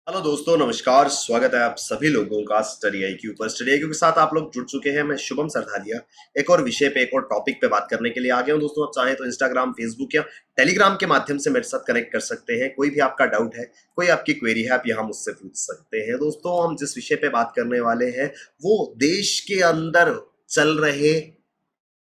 Hello दोस्तों, नमस्कार। स्वागत है आप सभी लोगों का स्टडी आईक्यू पर। स्टडी आईक्यू के साथ आप लोग जुड़ चुके हैं। मैं शुभम सरधारिया एक और विषय पे, एक और टॉपिक पे बात करने के लिए आ गया हूं। दोस्तों, आप चाहें तो इंस्टाग्राम, फेसबुक या टेलीग्राम के माध्यम से मेरे साथ कनेक्ट कर सकते हैं। कोई भी आपका डाउट है, कोई आपकी क्वेरी है, आप यहाँ मुझसे पूछ सकते हैं। दोस्तों, हम जिस विषय पे बात करने वाले हैं वो देश के अंदर चल रहे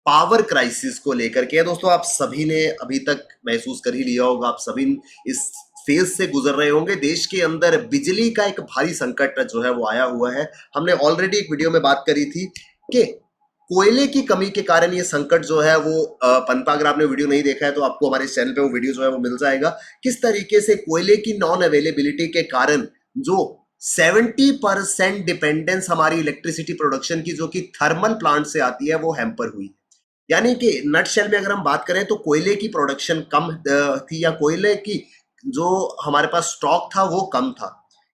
पावर क्राइसिस को लेकर के है। दोस्तों, आप सभी ने अभी तक महसूस कर ही लिया होगा, आप सभी इस फेज से गुजर रहे होंगे। देश के अंदर बिजली का एक भारी संकट जो है वो आया हुआ है। हमने ऑलरेडी एक वीडियो में बात करी थी कि कोयले की कमी के कारण ये संकट जो है वो पनपा। अगर आपने वीडियो नहीं देखा है तो आपको हमारे चैनल पे वो वीडियो जो है वो मिल जाएगा। किस तरीके से कोयले की नॉन अवेलेबिलिटी के कारण जो 70% डिपेंडेंस हमारी इलेक्ट्रिसिटी प्रोडक्शन की, जो कि थर्मल प्लांट से आती है, वो हैम्पर हुई। यानी कि नट शेल में अगर हम बात करें तो कोयले की प्रोडक्शन कम थी, या कोयले की जो हमारे पास स्टॉक था वो कम था।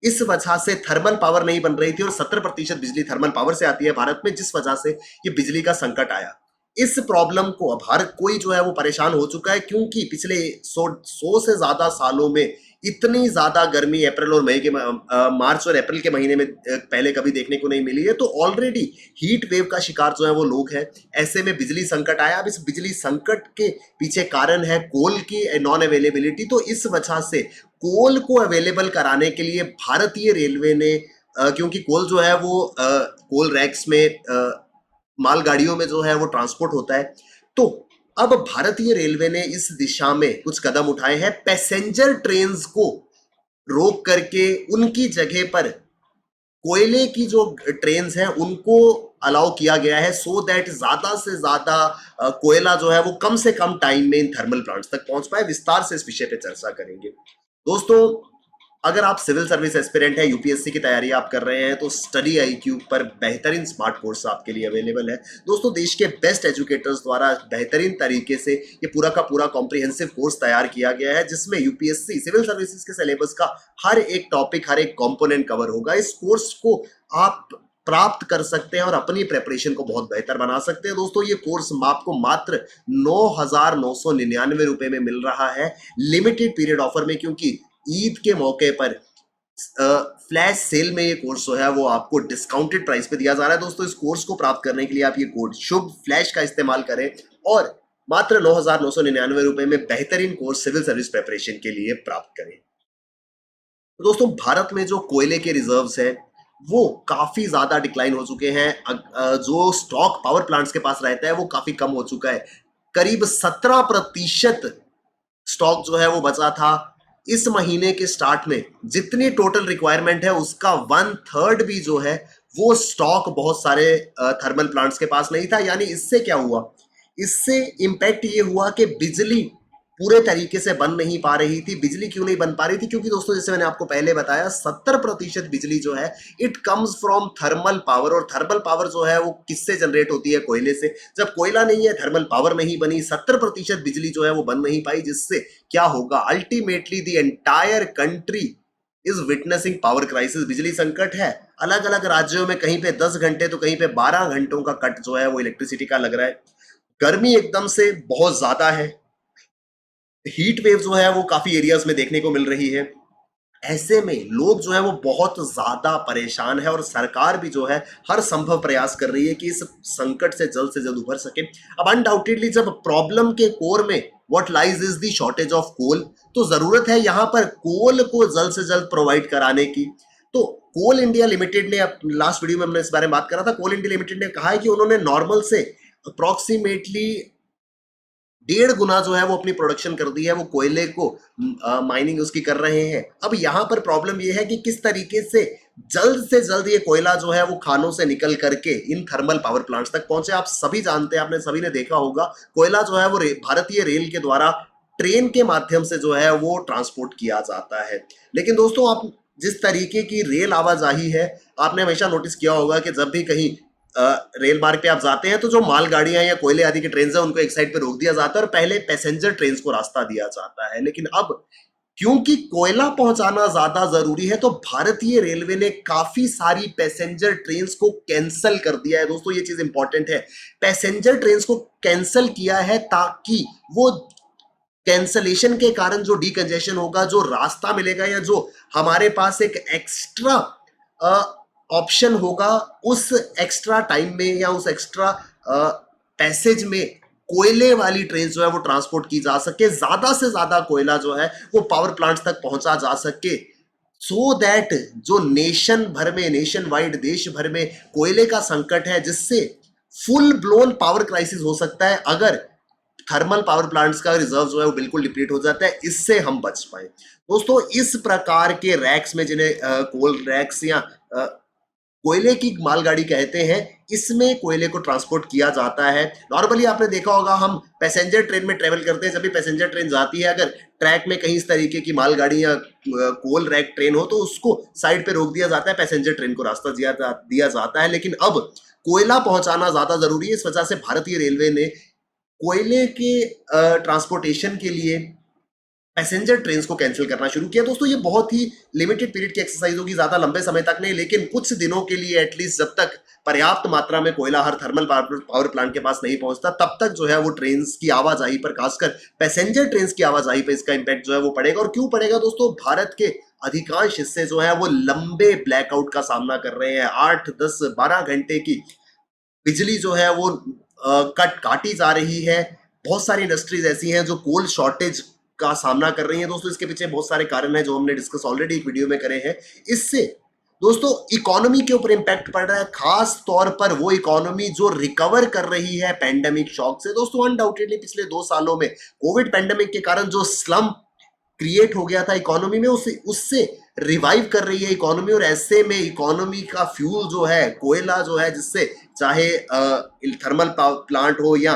इस वजह से थर्मल पावर नहीं बन रही थी, और 70% बिजली थर्मल पावर से आती है भारत में, जिस वजह से ये बिजली का संकट आया। इस प्रॉब्लम को अब हर कोई जो है वो परेशान हो चुका है, क्योंकि पिछले 100 से ज्यादा सालों में इतनी ज्यादा गर्मी अप्रैल और मई के मार्च और अप्रैल के महीने में पहले कभी देखने को नहीं मिली है। तो ऑलरेडी हीट वेव का शिकार जो है वो लोग हैं। ऐसे में बिजली संकट आया। अब इस बिजली संकट के पीछे कारण है कोल की नॉन अवेलेबिलिटी। तो इस वजह से कोल को अवेलेबल कराने के लिए भारतीय रेलवे ने क्योंकि कोल जो है वो कोल रैक्स में मालगाड़ियों में जो है वो ट्रांसपोर्ट होता है, तो अब भारतीय रेलवे ने इस दिशा में कुछ कदम उठाए हैं। पैसेंजर ट्रेन्स को रोक करके उनकी जगह पर कोयले की जो ट्रेन्स हैं उनको अलाउ किया गया है, सो दैट ज्यादा से ज्यादा कोयला जो है वो कम से कम टाइम में इन थर्मल प्लांट्स तक पहुंच पाए। विस्तार से इस विषय पे चर्चा करेंगे। दोस्तों, अगर आप सिविल सर्विस एस्पिरेंट है, यूपीएससी की तैयारी आप कर रहे हैं, तो स्टडी आईक्यू पर बेहतरीन स्मार्ट कोर्स आपके लिए अवेलेबल है। दोस्तों, देश के बेस्ट एजुकेटर्स द्वारा बेहतरीन तरीके से ये पूरा का पूरा कॉम्प्रिहेंसिव कोर्स तैयार किया गया है, जिसमें यूपीएससी सिविल सर्विसेज के सिलेबस का हर एक टॉपिक, हर एक कंपोनेंट कवर होगा। इस कोर्स को आप प्राप्त कर सकते हैं और अपनी प्रेपरेशन को बहुत बेहतर बना सकते हैं। दोस्तों, ये कोर्स आपको मात्र 9,999 रुपए में मिल रहा है, लिमिटेड पीरियड ऑफर में, क्योंकि ईद के मौके पर फ्लैश सेल में ये कोर्स जो है वो आपको डिस्काउंटेड प्राइस पे दिया जा रहा है। दोस्तों, इस कोर्स को प्राप्त करने के लिए आप ये कोड शुभ फ्लैश का इस्तेमाल करें और मात्र 9,999 रुपए में बेहतरीन कोर्स सिविल सर्विस प्रेपरेशन के लिए प्राप्त करें। तो दोस्तों, भारत में जो कोयले के रिजर्व्स हैं वो काफी ज्यादा डिक्लाइन हो चुके हैं। जो स्टॉक पावर प्लांट्स के पास रहता है वो काफी कम हो चुका है। करीब 17% स्टॉक जो है वो बचा था। इस महीने के स्टार्ट में जितनी टोटल रिक्वायरमेंट है उसका 1/3 भी जो है वो स्टॉक बहुत सारे थर्मल प्लांट्स के पास नहीं था। यानी इससे क्या हुआ, इससे इंपैक्ट ये हुआ कि बिजली पूरे तरीके से बन नहीं पा रही थी। बिजली क्यों नहीं बन पा रही थी? क्योंकि दोस्तों, जैसे मैंने आपको पहले बताया, 70% बिजली जो है it comes from thermal power. और थर्मल पावर जो है वो किससे जनरेट होती है? कोयले से। जब कोयला नहीं है, थर्मल पावर नहीं बनी, 70% बिजली जो है वो बन नहीं पाई, जिससे क्या होगा, ultimately the entire country is witnessing power crisis. बिजली संकट है। अलग अलग राज्यों में कहीं पे 10 घंटे तो कहीं पे 12 घंटों का कट जो है वो इलेक्ट्रिसिटी का लग रहा है। गर्मी एकदम से बहुत ज्यादा है। हीट वेव जो है वो काफी एरियाज में देखने को मिल रही है। ऐसे में लोग जो है वो बहुत ज्यादा परेशान है, और सरकार भी जो है हर संभव प्रयास कर रही है कि इस संकट से जल्द उभर सके। अब अनडाउटेडली जब प्रॉब्लम के कोर में what lies is the shortage of coal, तो जरूरत है यहां पर कोल को जल्द से जल्द प्रोवाइड कराने की। तो कोल इंडिया लिमिटेड ने, लास्ट वीडियो में हमने इस बारे में बात करा था, कोल इंडिया लिमिटेड ने कहा है कि उन्होंने नॉर्मल से अप्रोक्सीमेटली 1.5 गुना जो है वो अपनी प्रोडक्शन कर दी है। वो कोयले को माइनिंग उसकी कर रहे हैं। अब यहाँ पर प्रॉब्लम ये है कि किस तरीके से जल्द ये कोयला जो है वो खानों से निकल करके इन थर्मल पावर प्लांट्स तक पहुंचे। आप सभी जानते हैं, आपने सभी ने देखा होगा, कोयला जो है वो भारतीय रेल के द्वारा ट्रेन के माध्यम से जो है वो ट्रांसपोर्ट किया जाता है। लेकिन दोस्तों, आप जिस तरीके की रेल आवाजाही है, आपने हमेशा नोटिस किया होगा कि जब भी कहीं रेल मार्ग पे आप जाते हैं तो जो मालगाड़ियां या कोयले आदि की ट्रेन है उनको एक साइड पे रोक दिया जाता है, और पहले पैसेंजर ट्रेन को रास्ता दिया जाता है। लेकिन अब क्योंकि कोयला पहुंचाना ज्यादा जरूरी है, तो भारतीय रेलवे ने काफी सारी पैसेंजर ट्रेन को कैंसिल कर दिया है। दोस्तों, ये चीज इंपॉर्टेंट है। पैसेंजर ट्रेन को कैंसिल किया है ताकि वो कैंसलेशन के कारण जो डीकंजेशन होगा, जो रास्ता मिलेगा या जो हमारे पास एक एक्स्ट्रा ऑप्शन होगा, उस एक्स्ट्रा टाइम में या उस एक्स्ट्रा पैसेज में कोयले वाली ट्रेन जो है वो ट्रांसपोर्ट की जा सके, ज्यादा से ज्यादा कोयला जो है वो पावर प्लांट्स तक पहुंचा जा सके, सो दैट जो नेशन वाइड देश भर में कोयले का संकट है, जिससे फुल ब्लोन पावर क्राइसिस हो सकता है अगर थर्मल पावर प्लांट्स का रिजर्व जो है वो बिल्कुल डिप्लीट हो जाता है, इससे हम बच पाए। दोस्तों इस प्रकार के रैक्स में, जिन्हें कोल रैक्स या कोयले की मालगाड़ी कहते हैं, इसमें कोयले को ट्रांसपोर्ट किया जाता है। नॉर्मली आपने देखा होगा, हम पैसेंजर ट्रेन में ट्रेवल करते हैं, जब भी पैसेंजर ट्रेन जाती है, अगर ट्रैक में कहीं इस तरीके की मालगाड़ी या कोल रैक ट्रेन हो तो उसको साइड पे रोक दिया जाता है, पैसेंजर ट्रेन को रास्ता दिया जाता है। लेकिन अब कोयला पहुंचाना ज्यादा जरूरी है, इस वजह से भारतीय रेलवे ने कोयले के ट्रांसपोर्टेशन के लिए पैसेंजर ट्रेन को कैंसिल करना शुरू किया। दोस्तों ये बहुत ही लिमिटेड पीरियड की एक्सरसाइज होगी, ज्यादा लंबे समय तक नहीं, लेकिन कुछ दिनों के लिए एटलीस्ट, जब तक पर्याप्त मात्रा में कोयला हर थर्मल पावर प्लांट के पास नहीं पहुंचता, तब तक जो है वो ट्रेन की आवाजाही पर, खासकर पैसेंजर ट्रेन की आवाजाही पर इसका इंपैक्ट जो है वो पड़ेगा। और क्यों पड़ेगा दोस्तों? भारत के अधिकांश हिस्से जो है वो लंबे ब्लैकआउट का सामना कर रहे हैं। 8, 10, 12 घंटे की बिजली जो है वो काटी जा रही है। बहुत सारी इंडस्ट्रीज ऐसी हैं जो कोल शॉर्टेज का सामना कर रही हैं। दोस्तों इसके पीछे बहुत सारे कारण हैं जो हमने डिस्कस ऑलरेडी एक वीडियो में करे हैं। इससे दोस्तों इकोनॉमी के ऊपर इंपैक्ट पड़ रहा है, खास तौर पर वो इकोनॉमी जो रिकवर कर रही है पैंडेमिक शॉक से। दोस्तों अनडाउटेडली पिछले 2 सालों में कोविड पैंडेमिक के कारण जो स्लम क्रिएट हो गया था इकोनॉमी में, उससे रिवाइव कर रही है इकोनॉमी। और ऐसे में इकोनॉमी का फ्यूल जो है कोयला जो है, जिससे चाहे थर्मल प्लांट हो या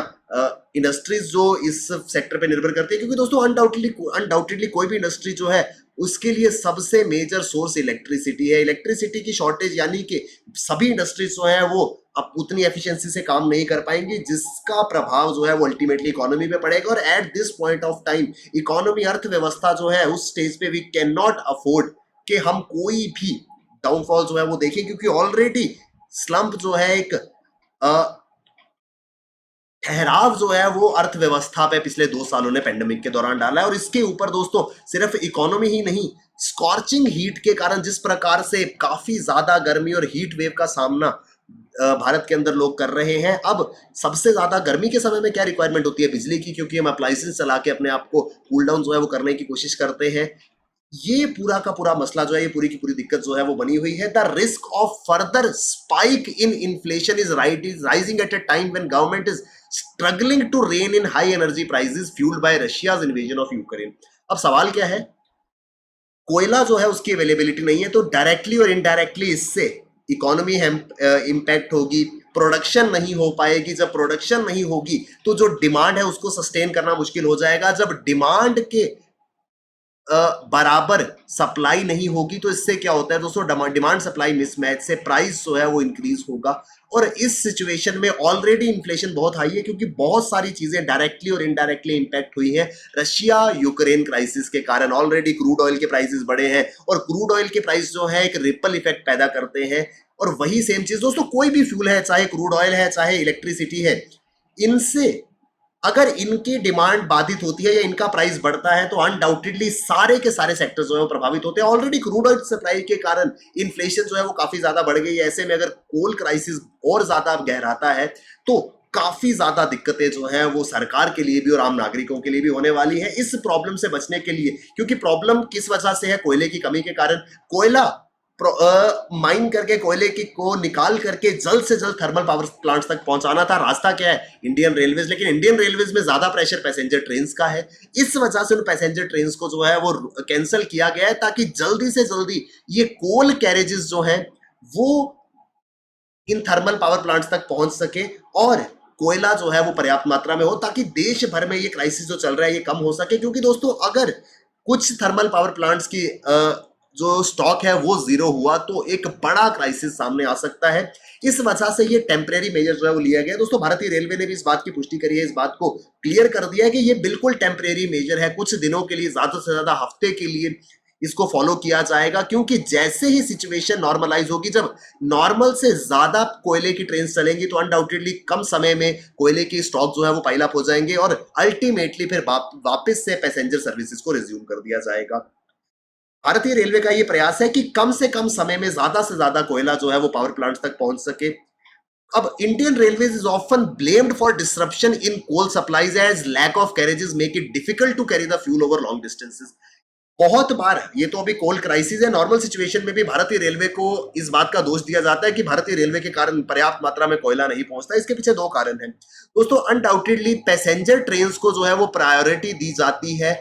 इंडस्ट्रीज जो इस सेक्टर पे निर्भर करती है, क्योंकि दोस्तों अनडाउटेडली कोई भी इंडस्ट्री जो है उसके लिए सबसे मेजर सोर्स इलेक्ट्रिसिटी है। इलेक्ट्रिसिटी की शॉर्टेज यानी कि सभी इंडस्ट्रीज जो है वो अब उतनी एफिशिएंसी से काम नहीं कर पाएंगी, जिसका प्रभाव जो है वो अल्टीमेटली इकोनॉमी पे पड़ेगा। और at this point of time economy, अर्थव्यवस्था जो है उस स्टेज पे वी कैन नॉट अफोर्ड कि हम कोई भी डाउनफॉल जो है वो देखें, क्योंकि ऑलरेडी स्लंप जो है, एक ठहराव जो है वो अर्थव्यवस्था पे पिछले 2 सालों ने पेंडेमिक के दौरान डाला है। और इसके ऊपर दोस्तों सिर्फ इकोनॉमी ही नहीं, स्कॉर्चिंग हीट के कारण जिस प्रकार से काफी ज्यादा गर्मी और हीट वेव का सामना भारत के अंदर लोग कर रहे हैं। अब सबसे ज्यादा गर्मी के समय में क्या रिक्वायरमेंट होती है? बिजली की, क्योंकि हम अप्लायंसेस चला के अपने आप को कूल डाउन जो है वो करने की कोशिश करते हैं। ये पूरा का पूरा मसला जो है, ये पूरी की पूरी दिक्कत जो है वो बनी हुई है। The risk of further spike in inflation is rising at a time when government is struggling to rein in high energy prices fuelled by Russia's invasion of Ukraine. अब सवाल क्या है? कोयला जो है उसकी अवेलेबिलिटी नहीं है, तो डायरेक्टली और इनडायरेक्टली इससे इकोनॉमी इंपैक्ट होगी, प्रोडक्शन नहीं हो पाएगी। जब प्रोडक्शन नहीं होगी तो जो डिमांड है उसको सस्टेन करना मुश्किल हो जाएगा। जब डिमांड के बराबर सप्लाई नहीं होगी तो इससे क्या होता है दोस्तों? डिमांड सप्लाई मिसमैच से प्राइस जो है वो इंक्रीज होगा। और इस सिचुएशन में ऑलरेडी इन्फ्लेशन बहुत हाई है, क्योंकि बहुत सारी चीजें डायरेक्टली और इनडायरेक्टली इंपैक्ट हुई हैं रशिया यूक्रेन क्राइसिस के कारण। ऑलरेडी क्रूड ऑयल के प्राइसेस बढ़े हैं, और क्रूड ऑयल के प्राइस जो है एक रिपल इफेक्ट पैदा करते हैं। और वही सेम चीज दोस्तों कोई भी फ्यूल है, चाहे क्रूड ऑयल है चाहे इलेक्ट्रिसिटी है, इनसे अगर इनकी डिमांड बाधित होती है या इनका प्राइस बढ़ता है तो अनडाउटेडली सारे के सारे सेक्टर जो है वो प्रभावित होते हैं। ऑलरेडी क्रूड ऑयल सप्लाई के कारण इन्फ्लेशन जो है वो काफी ज्यादा बढ़ गई है। ऐसे में अगर कोल क्राइसिस और ज्यादा गहराता है तो काफी ज्यादा दिक्कतें जो है वो सरकार के लिए भी और आम नागरिकों के लिए भी होने वाली है। इस प्रॉब्लम से बचने के लिए, क्योंकि प्रॉब्लम किस वजह से है? कोयले की कमी के कारण। कोयला माइन करके कोयले की को निकाल करके जल्द से जल्द थर्मल पावर प्लांट्स तक पहुंचाना था। रास्ता क्या है? Indian railways. लेकिन इंडियन रेलवेज में ज्यादा प्रेशर पैसेंजर ट्रेन का है, इस वजह से उन पैसेंजर ट्रेन को जो है वो कैंसिल किया गया है, ताकि जल्दी से जल्दी ये कोल कैरेजेस जो है वो इन थर्मल पावर प्लांट्स तक पहुंच सके और कोयला जो है वो पर्याप्त मात्रा में हो, ताकि देश भर में ये क्राइसिस जो चल रहा है ये कम हो सके। क्योंकि दोस्तों अगर कुछ थर्मल पावर प्लांट्स की जो स्टॉक है वो जीरो हुआ तो एक बड़ा क्राइसिस सामने आ सकता है। इस वजह से ये टेम्परेरी मेजर जो है वो लिया गया। दोस्तों भारतीय रेलवे ने भी इस बात की पुष्टि करी है, इस बात को क्लियर कर दिया है कि ये बिल्कुल टेम्परेरी मेजर है, कुछ दिनों के लिए, ज्यादा से ज्यादा हफ्ते के लिए इसको फॉलो किया जाएगा, क्योंकि जैसे ही सिचुएशन नॉर्मलाइज होगी, जब नॉर्मल से ज्यादा कोयले की ट्रेन चलेंगी तो अनडाउटेडली कम समय में कोयले की स्टॉक जो है वो पाइल अप हो जाएंगे और अल्टीमेटली फिर वापस से पैसेंजर सर्विसेज को रिज्यूम कर दिया जाएगा। भारतीय रेलवे का ये प्रयास है कि कम से कम समय में ज्यादा से ज्यादा कोयला जो है वो पावर प्लांट तक पहुंच सके। अब Indian railways is often blamed for disruption in coal supplies as lack of carriages make it difficult to carry the fuel over long distances. बहुत बार, ये तो अभी कोल क्राइसिस है, नॉर्मल सिचुएशन में भी भारतीय रेलवे को इस बात का दोष दिया जाता है कि भारतीय रेलवे के कारण पर्याप्त मात्रा में कोयला नहीं पहुंचता। इसके पीछे दो कारण हैं दोस्तों। अनडाउटेडली पैसेंजर ट्रेन को जो है वो प्रायोरिटी दी जाती है।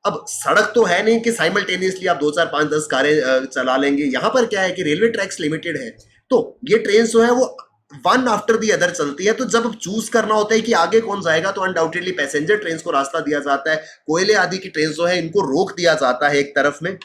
अब सड़क तो है नहीं कि साइमल्टेनियसली आप 2 4 5 10 कारें चला लेंगे। यहां पर क्या है कि रेलवे ट्रैक्स लिमिटेड है, तो ये ट्रेन जो है वो वन आफ्टर दी अदर चलती है। तो जब चूज करना होता है कि आगे कौन जाएगा, तो अनडाउटेडली पैसेंजर ट्रेन को रास्ता दिया जाता है, कोयले आदि की ट्रेन जो है इनको रोक दिया जाता है एक तरफ में।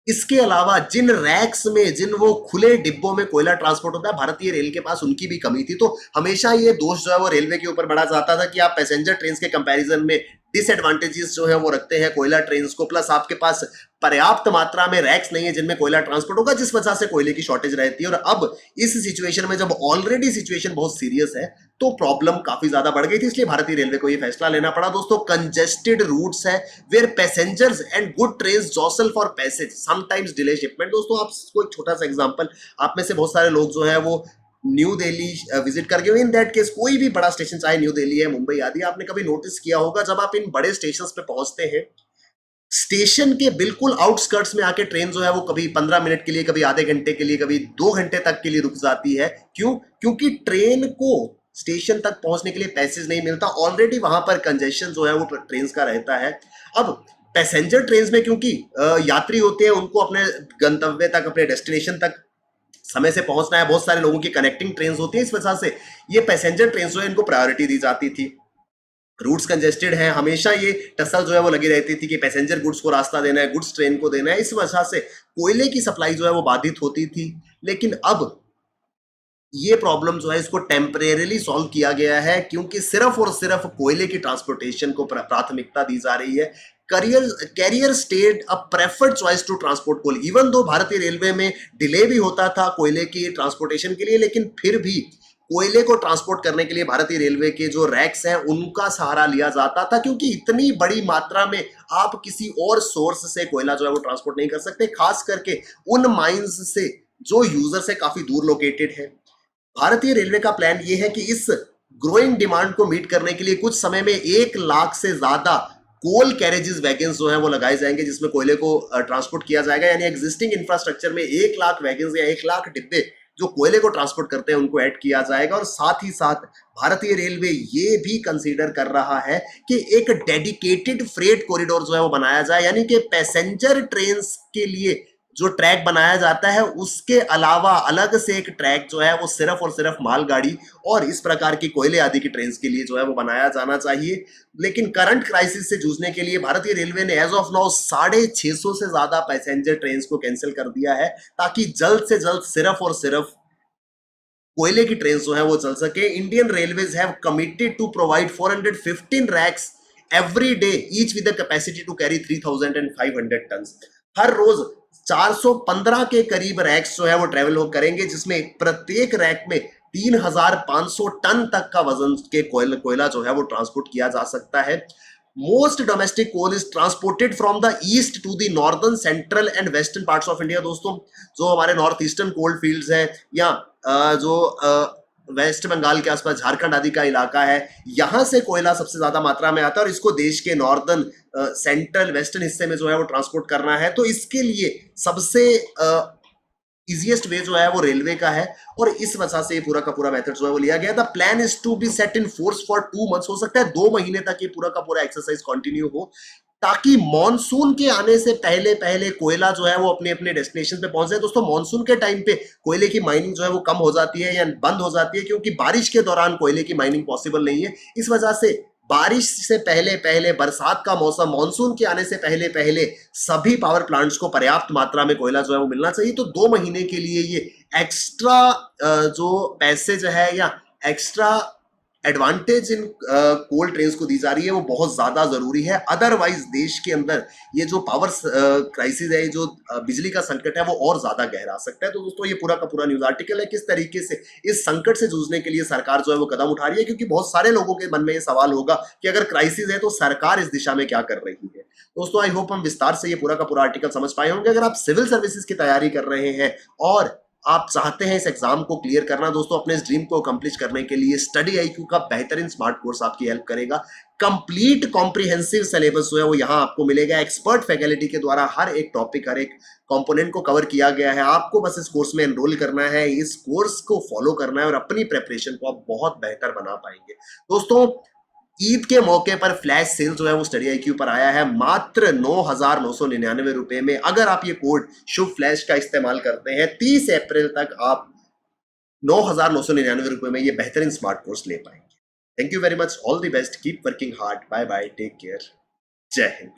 इसके अलावा जिन रैक्स में, जिन वो खुले डिब्बों में कोयला ट्रांसपोर्ट होता है, भारतीय रेल के पास उनकी भी कमी थी। तो हमेशा ये दोष जो है वो रेलवे के ऊपर बढ़ा जाता था कि आप पैसेंजर ट्रेन के कंपैरिजन में डिसएडवांटेजेस जो है वो रखते हैं कोयला ट्रेन को, प्लस आपके पास पर्याप्त मात्रा में रैक्स नहीं है जिनमें कोयला ट्रांसपोर्ट होगा, जिस वजह से कोयले की शॉर्टेज रहती है। और अब इस सिचुएशन में जब ऑलरेडी सिचुएशन बहुत सीरियस है तो प्रॉब्लम काफी ज्यादा बढ़ गई थी, इसलिए भारतीय रेलवे को यह फैसला लेना पड़ा दोस्तों। कंजेस्टेड रूट्स है where passengers and good trains jostle for passage sometimes delay shipment. दोस्तों आपको एक छोटा सा एग्जांपल, आप में से बहुत सारे लोग जो है वो न्यू दिल्ली विजिट करके हुए, इन दैट केस कोई भी बड़ा स्टेशन, चाहे न्यू दिल्ली है, मुंबई आदि, आपने कभी नोटिस किया होगा जब आप इन बड़े स्टेशन पे पहुंचते हैं, स्टेशन के बिल्कुल आउटस्कर्ट्स में आके ट्रेन जो है वो कभी 15 मिनट के लिए, कभी आधे घंटे के लिए, कभी 2 घंटे तक के लिए रुक जाती है। क्यों? क्योंकि ट्रेन को स्टेशन तक पहुंचने के लिए पैसेज नहीं मिलता, ऑलरेडी वहां पर कंजेशन जो है वो ट्रेन का रहता है। अब पैसेंजर ट्रेन में क्योंकि यात्री होते हैं, उनको अपने गंतव्य तक, अपने डेस्टिनेशन तक समय से पहुंचना है, बहुत सारे लोगों की कनेक्टिंग ट्रेन होती है, इस वजह से ये पैसेंजर ट्रेन जो है इनको प्रायोरिटी दी जाती थी। रूट्स कंजेस्टेड हैं, हमेशा ये टसल जो है वो लगी रहती थी कि पैसेंजर गुड्स को रास्ता देना है, गुड्स ट्रेन को देना है, इस वजह से कोयले की सप्लाई जो है वो बाधित होती थी। लेकिन अब ये प्रॉब्लम जो है इसको टेम्परेरीली सॉल्व किया गया है, क्योंकि सिर्फ और सिर्फ कोयले की ट्रांसपोर्टेशन को प्राथमिकता दी जा रही है। Carrier state a preferred choice to transport coal. Even though भारतीय रेलवे में डिले भी होता था कोयले की ट्रांसपोर्टेशन के लिए, लेकिन फिर भी कोयले को ट्रांसपोर्ट करने के लिए भारतीय रेलवे के जो रैक्स हैं उनका सहारा लिया जाता था, क्योंकि इतनी बड़ी मात्रा में आप किसी और सोर्स से कोयला जो है वो ट्रांसपोर्ट नहीं कर सकते, खास करके उन माइंस से जो यूजर से काफी दूर लोकेटेड है। भारतीय रेलवे का प्लान ये है कि इस ग्रोइंग डिमांड को मीट करने के लिए कुछ समय में 1 लाख से ज्यादा कोल कैरेजेस वैगन्स जो है वो लगाए जाएंगे, जिसमें कोयले को ट्रांसपोर्ट किया जाएगा। यानी एग्जिस्टिंग इंफ्रास्ट्रक्चर में 1 लाख वैगन्स या 1 लाख डिब्बे जो कोयले को ट्रांसपोर्ट करते हैं उनको ऐड किया जाएगा। और साथ ही साथ भारतीय रेलवे ये भी कंसीडर कर रहा है कि एक डेडिकेटेड फ्रेट कॉरिडोर जो है वो बनाया जाए, यानी कि पैसेंजर ट्रेन के लिए जो ट्रैक बनाया जाता है उसके अलावा अलग से एक ट्रैक जो है वो सिर्फ और सिर्फ मालगाड़ी और इस प्रकार की कोयले आदि की ट्रेन के लिए जो है वो बनाया जाना चाहिए। लेकिन करंट क्राइसिस से जूझने के लिए भारतीय रेलवे ने एज ऑफ नाउ 650 से ज्यादा पैसेंजर ट्रेन को कैंसिल कर दिया है, ताकि जल्द से जल्द सिर्फ और सिर्फ कोयले की ट्रेन जो है वो चल सके। Indian Railways have committed to provide 415 rakes every day each with the capacity to carry 3500 tonne. हर रोज 415 के करीब रैक्स जो है वो ट्रेवल करेंगे, जिसमें प्रत्येक रैक में 3500 टन तक का वजन के कोयला जो है वो ट्रांसपोर्ट किया जा सकता है। Most domestic coal is transported from the east to the northern, central and western parts of India. दोस्तों जो हमारे नॉर्थ ईस्टर्न कोल फील्ड्स हैं या जो वेस्ट बंगाल के आसपास झारखंड आदि का इलाका है, यहां से कोयला सबसे ज्यादा मात्रा में आता है और इसको देश के नॉर्दर्न, सेंट्रल, वेस्टर्न हिस्से में जो है वो ट्रांसपोर्ट करना है। तो इसके लिए सबसे इजीएस्ट वे जो है वो रेलवे का है और इस वजह से पूरा का पूरा मेथड जो है वो लिया गया। The plan is to be set in force for 2 months. हो सकता है 2 महीने तक ये पूरा का पूरा एक्सरसाइज कंटिन्यू हो, ताकि मॉनसून के आने से पहले पहले कोयला जो है वो अपने अपने डेस्टिनेशन पे पहुंच जाए। दोस्तों मॉनसून के टाइम पे कोयले की माइनिंग जो है वो कम हो जाती है या बंद हो जाती है, क्योंकि बारिश के दौरान कोयले की माइनिंग पॉसिबल नहीं है। इस वजह से बारिश से पहले पहले, बरसात का मौसम, मॉनसून के आने से पहले पहले सभी पावर प्लांट्स को पर्याप्त मात्रा में कोयला जो है वो मिलना चाहिए। तो 2 महीने के लिए ये एक्स्ट्रा जो पैसेज है या extra advantage in coal trains को दी जा रही है वो बहुत ज्यादा जरूरी है। अदरवाइज देश के अंदर ये जो पावर क्राइसिस है, ये जो बिजली का संकट है, वो और ज्यादा गहरा सकता है। तो दोस्तों ये पूरा का पूरा न्यूज आर्टिकल है किस तरीके से इस संकट से जूझने के लिए सरकार जो है वो कदम उठा रही है, क्योंकि बहुत सारे लोगों के मन में ये सवाल होगा कि अगर क्राइसिस है तो सरकार इस दिशा में क्या कर रही है। दोस्तों आई होप हम विस्तार से ये पूरा का पूरा आर्टिकल समझ पाए होंगे। अगर आप सिविल सर्विसेज की तैयारी कर रहे हैं और आप चाहते हैं इस एग्जाम को क्लियर करना, दोस्तों अपने इस ड्रीम को कंप्लीट करने के लिए स्टडी आईक्यू का बेहतरीन स्मार्ट कोर्स आपकी हेल्प करेगा। कंप्लीट कॉम्प्रिहेंसिव सिलेबस जो है वो यहाँ आपको मिलेगा। एक्सपर्ट फैकल्टी के द्वारा हर एक टॉपिक, हर एक कंपोनेंट को कवर किया गया है। आपको बस इस कोर्स में एनरोल करना है, इस कोर्स को फॉलो करना है और अपनी प्रेपरेशन को आप बहुत बेहतर बना पाएंगे। दोस्तों ईद के मौके पर फ्लैश सेल जो है वो स्टडी आईक्यू पर आया है मात्र 9,999 रुपए में। अगर आप ये कोड शुभ फ्लैश का इस्तेमाल करते हैं 30 अप्रैल तक आप 9,999 रुपए में ये बेहतरीन स्मार्ट कोर्स ले पाएंगे। Thank you very much, all the best, keep working hard, bye bye, take care, जय हिंद।